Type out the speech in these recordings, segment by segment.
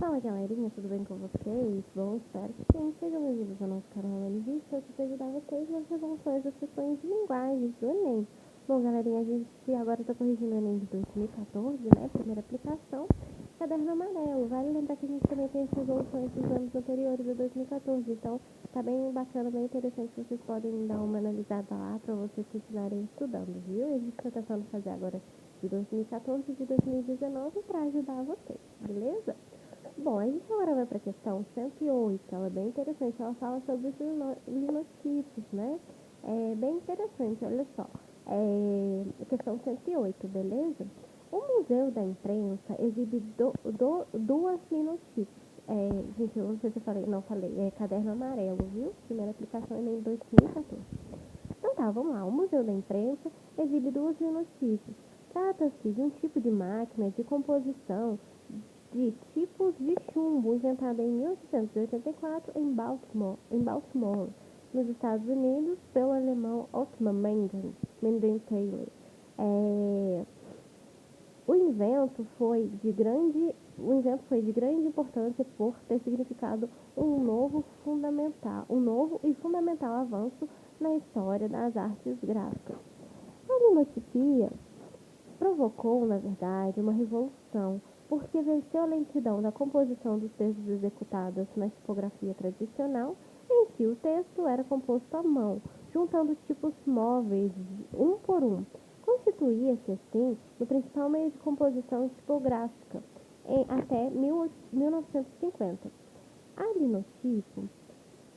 Fala galerinha, tudo bem com vocês? Bom, espero que sim. Sejam bem-vindos ao nosso canal Análise. Eu te ajudar vocês nas resoluções das questões de linguagens do Enem. Bom, galerinha, a gente agora está corrigindo o Enem de 2014, né? Primeira aplicação. Caderno amarelo. Vale lembrar que a gente também tem as resoluções dos anos anteriores a 2014. Então, tá bem bacana, bem interessante. Vocês podem dar uma analisada lá para vocês continuarem estudando, viu? E a gente está tentando fazer agora de 2014 e de 2019 para ajudar vocês, beleza? Bom, a gente agora vai para a questão 108, ela é bem interessante, ela fala sobre os linotipos, né? É bem interessante, olha só. Questão 108, beleza? O Museu da Imprensa exibe duas linotipos. Gente, eu não sei se eu falei, não falei, é caderno amarelo, viu? Primeira aplicação em 2014. Então tá, vamos lá. O Museu da Imprensa exibe duas linotipos. Trata-se de um tipo de máquina de composição de tipos de chumbo inventada em 1884 em Baltimore, nos Estados Unidos, pelo alemão Ottmar Mengele. O invento foi de grande importância por ter significado um novo e fundamental avanço na história das artes gráficas. A linotipia provocou, na verdade, uma revolução, porque venceu a lentidão da composição dos textos executados na tipografia tradicional, em que o texto era composto à mão, juntando tipos móveis um por um. Constituía-se, assim, o principal meio de composição tipográfica até 1950. A linotipo,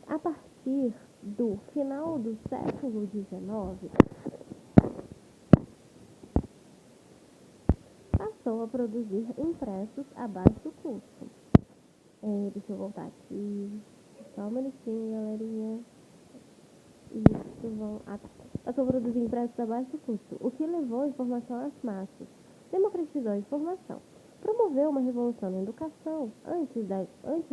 a partir do final do século XIX, passou a produzir impressos a baixo custo. Deixa eu voltar aqui. Só um minutinho, galerinha. Passou a produzir impressos a baixo custo, o que levou a informação às massas. Democratizou a informação. Promoveu uma revolução na educação. Antes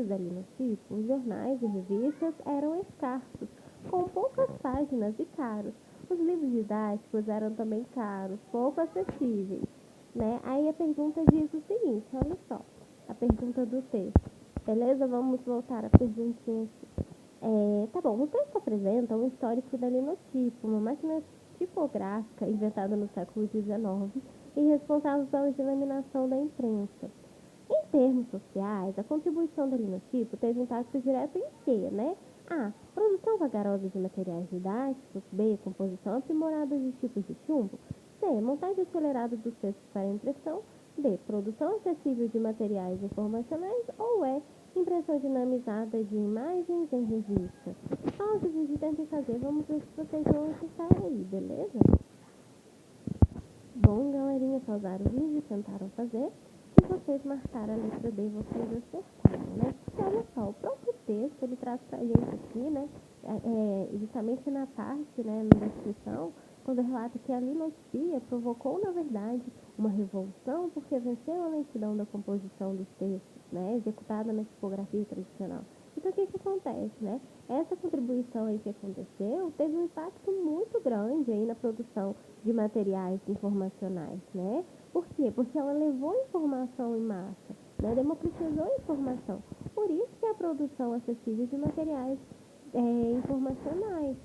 da linotipo, os jornais e revistas eram escassos, com poucas páginas e caros. Os livros didáticos eram também caros, pouco acessíveis. Né? Aí a pergunta diz o seguinte, olha só, a pergunta do texto, beleza? Vamos voltar à perguntinha aqui. Tá bom, o texto apresenta um histórico da linotipo, uma máquina tipográfica inventada no século XIX e responsável pela disseminação da imprensa. Em termos sociais, a contribuição da linotipo teve impacto direto em quê, né? A. Produção vagarosa de materiais didáticos. B. Composição aprimorada de tipos de chumbo. C. Montagem acelerada dos textos para impressão. D. Produção acessível de materiais informacionais. Ou E. Impressão dinamizada de imagens em revista. Pausa, gente, tentem fazer. Vamos ver se vocês vão acertar aí, beleza? Bom, galerinha, pausaram o vídeo, tentaram fazer. Se vocês marcaram a letra D, vocês acertaram, né? Porque olha só, o próprio texto, ele traz pra gente aqui, né? Justamente na parte, né, na descrição, quando relata que a linotipia provocou, na verdade, uma revolução porque venceu a lentidão da composição dos textos, né? Executada na tipografia tradicional. Então, o que acontece, né? Essa contribuição aí que aconteceu teve um impacto muito grande aí na produção de materiais informacionais, né? Por quê? Porque ela levou informação em massa, né? Democratizou a informação. Por isso que a produção acessível de materiais informacionais.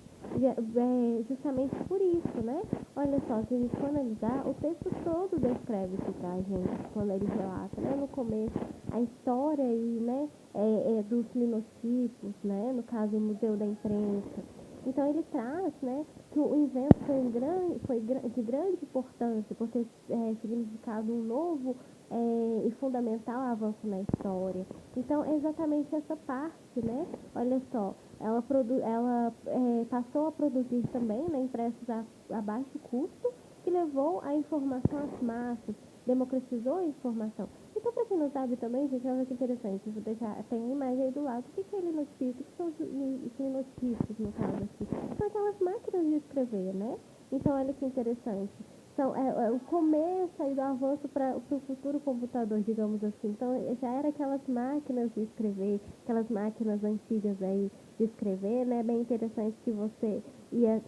Justamente por isso, né? Olha só, se a gente for analisar, o texto todo descreve isso pra gente, quando ele relata, né? No começo, a história aí, né? Dos linotipos, né? No caso, o Museu da Imprensa. Então, ele traz, né? Que o invento foi de grande importância, por ter significado um novo e fundamental avanço na história. Então, é exatamente essa parte, né? Olha só, ela passou a produzir também, né, impressos a baixo custo, que levou a informação às massas, democratizou a informação. Então, para quem não sabe também, gente, olha que interessante, vou deixar, tem a imagem aí do lado. O que é linotipos? O que são os linotipos, no caso aqui? São aquelas máquinas de escrever, né? Então, olha que interessante. é o começo aí do avanço para o futuro computador, digamos assim. Então, já era aquelas máquinas de escrever, aquelas máquinas antigas aí de escrever, né? Bem interessante que você ia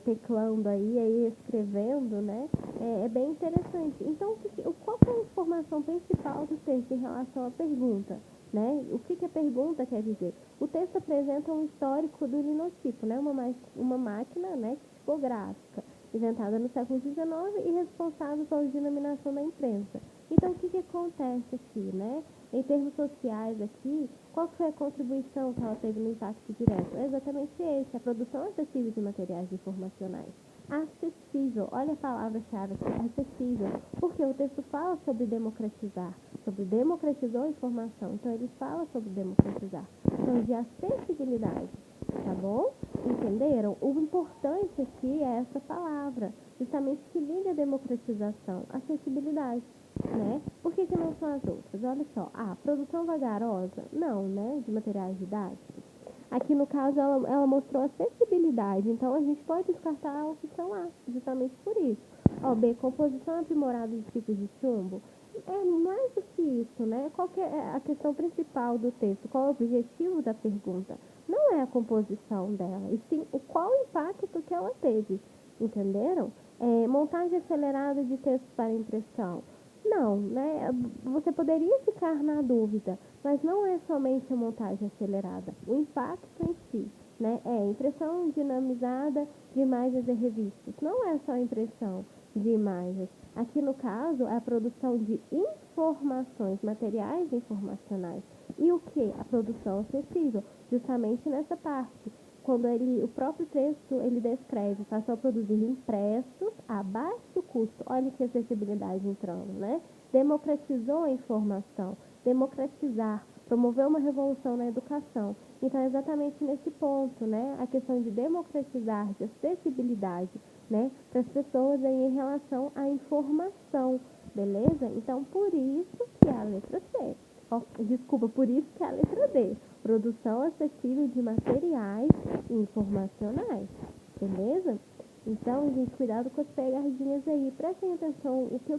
teclando aí escrevendo, né? É bem interessante. Então, qual é a informação principal do texto em relação à pergunta? Né? O que a pergunta quer dizer? O texto apresenta um histórico do linotipo, né? Uma máquina, né, tipográfica, inventada no século XIX e responsável pela denominação da imprensa. Então, o que acontece aqui, né? Em termos sociais aqui, qual foi a contribuição que ela teve no impacto direto? É exatamente esse, a produção acessível de materiais informacionais. Acessível, olha a palavra-chave aqui, acessível, porque o texto fala sobre democratizar, sobre democratizou a informação, então ele fala sobre democratizar, então de acessibilidade, tá bom? Entenderam? O importante aqui é essa palavra, justamente que liga a democratização, acessibilidade, né? Por que não são as outras? Olha só, produção vagarosa? Não, né? De materiais didáticos. Aqui no caso ela mostrou acessibilidade, então a gente pode descartar a opção A, justamente por isso. B, composição aprimorada de tipos de chumbo. É mais do que isso, né? Qual que é a questão principal do texto? Qual é o objetivo da pergunta? Não é a composição dela, e sim qual o impacto que ela teve, entenderam? Montagem acelerada de textos para impressão. Não, né? Você poderia ficar na dúvida, mas não é somente a montagem acelerada, o impacto em si, né? Impressão dinamizada de imagens e revistas. Não é só impressão de imagens. Aqui no caso, é a produção de informações, materiais informacionais. E o que? A produção acessível, justamente nessa parte. Quando o próprio texto, ele descreve, passou a produzir impressos a baixo custo. Olha que acessibilidade entrando, né? Democratizou a informação, democratizar, promoveu uma revolução na educação. Então, é exatamente nesse ponto, né? A questão de democratizar, de acessibilidade, né? Para as pessoas aí em relação à informação, beleza? Então, por isso que é a letra C. Desculpa, por isso que é a letra D. Produção acessível de materiais informacionais, beleza? Então, gente, cuidado com as pegadinhas aí. Prestem atenção o que o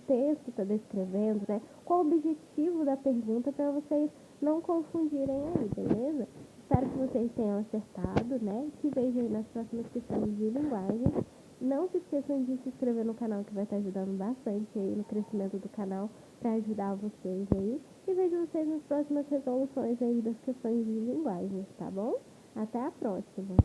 texto está descrevendo, né? Qual o objetivo da pergunta para vocês não confundirem aí, beleza? Espero que vocês tenham acertado, né? Te vejo aí nas próximas questões de linguagem. Não se esqueçam de se inscrever no canal, que vai estar ajudando bastante aí no crescimento do canal, para ajudar vocês aí. E vejo vocês nas próximas resoluções aí das questões de linguagem, tá bom? Até a próxima!